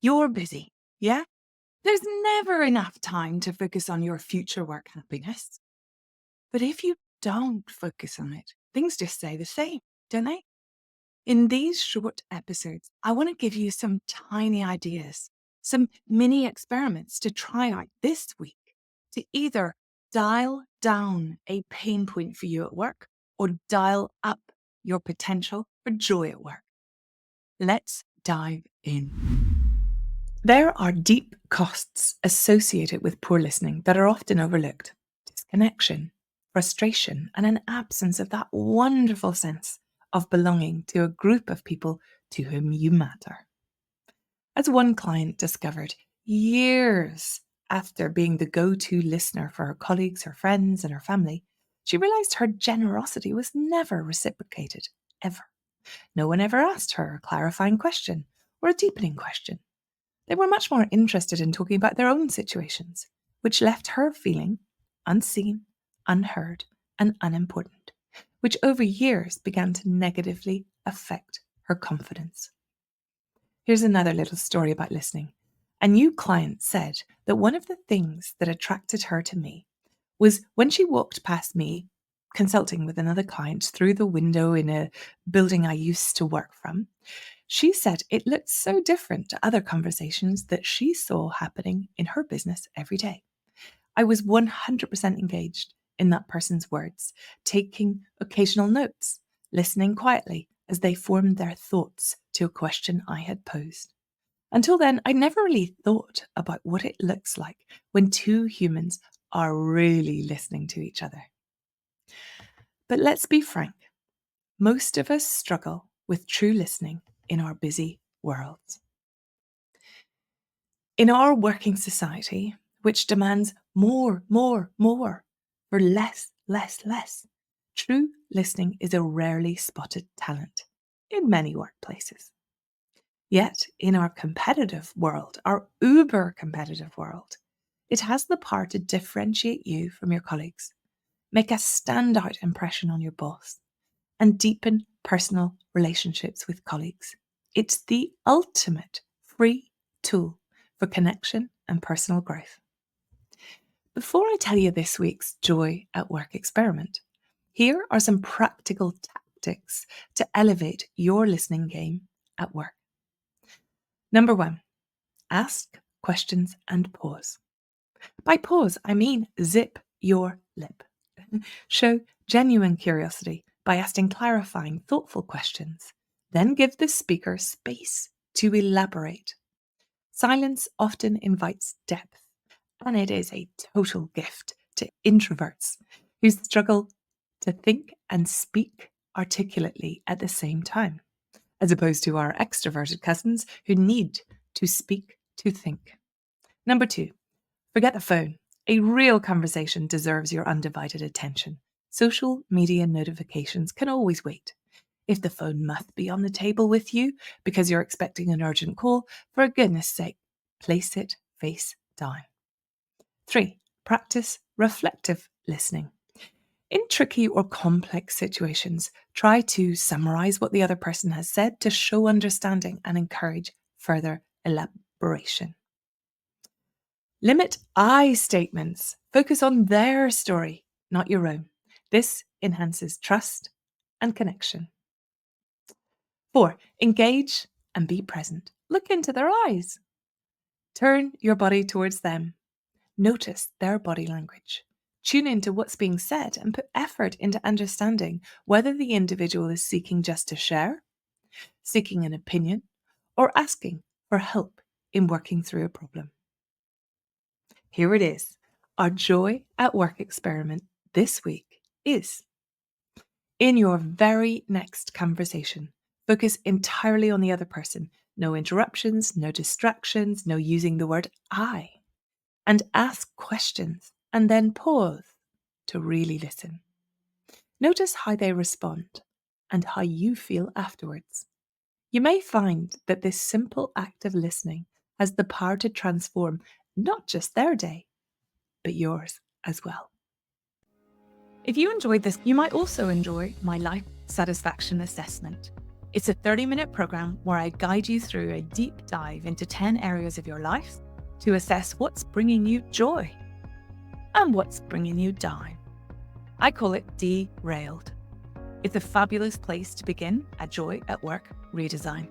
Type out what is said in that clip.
You're busy, yeah? There's never enough time to focus on your future work happiness. But if you don't focus on it, things just stay the same, don't they? In these short episodes, I want to give you some tiny ideas, some mini experiments to try out this week to either dial down a pain point for you at work or dial up your potential for joy at work. Let's dive in. There are deep costs associated with poor listening that are often overlooked. Disconnection, frustration, and an absence of that wonderful sense of belonging to a group of people to whom you matter. As one client discovered years after being the go-to listener for her colleagues, her friends, and her family, she realized her generosity was never reciprocated, ever. No one ever asked her a clarifying question or a deepening question. They were much more interested in talking about their own situations, which left her feeling unseen, unheard, and unimportant, which over years began to negatively affect her confidence. Here's another little story about listening. A new client said that one of the things that attracted her to me was when she walked past me consulting with another client through the window in a building I used to work from. She said it looked so different to other conversations that she saw happening in her business every day. I was 100% engaged in that person's words, taking occasional notes, listening quietly as they formed their thoughts to a question I had posed. Until then, I never really thought about what it looks like when two humans are really listening to each other. But let's be frank, most of us struggle with true listening in our busy worlds. In our working society, which demands more for less, true listening is a rarely spotted talent in many workplaces. Yet, in our competitive world, our uber competitive world, it has the power to differentiate you from your colleagues, make a standout impression on your boss, and deepen personal relationships with colleagues. It's the ultimate free tool for connection and personal growth. Before I tell you this week's Joy at Work experiment, here are some practical tactics to elevate your listening game at work. Number 1, ask questions and pause. By pause, I mean zip your lip. Show genuine curiosity by asking clarifying, thoughtful questions. Then give the speaker space to elaborate. Silence often invites depth, and it is a total gift to introverts who struggle to think and speak articulately at the same time, as opposed to our extroverted cousins who need to speak to think. Number 2, forget the phone. A real conversation deserves your undivided attention. Social media notifications can always wait. If the phone must be on the table with you because you're expecting an urgent call, for goodness sake, place it face down. 3, practice reflective listening. In tricky or complex situations, try to summarize what the other person has said to show understanding and encourage further elaboration. Limit I statements. Focus on their story, not your own. This enhances trust and connection. 4, engage and be present. Look into their eyes. Turn your body towards them. Notice their body language. Tune into what's being said and put effort into understanding whether the individual is seeking just to share, seeking an opinion, or asking for help in working through a problem. Here it is. Our Joy at Work experiment this week is: in your very next conversation, focus entirely on the other person. No interruptions, no distractions, no using the word I. And ask questions and then pause to really listen. Notice how they respond and how you feel afterwards. You may find that this simple act of listening has the power to transform not just their day, but yours as well. If you enjoyed this, you might also enjoy my life satisfaction assessment. It's a 30-minute program where I guide you through a deep dive into 10 areas of your life to assess what's bringing you joy and what's bringing you down. I call it Derailed. It's a fabulous place to begin a joy at work redesign.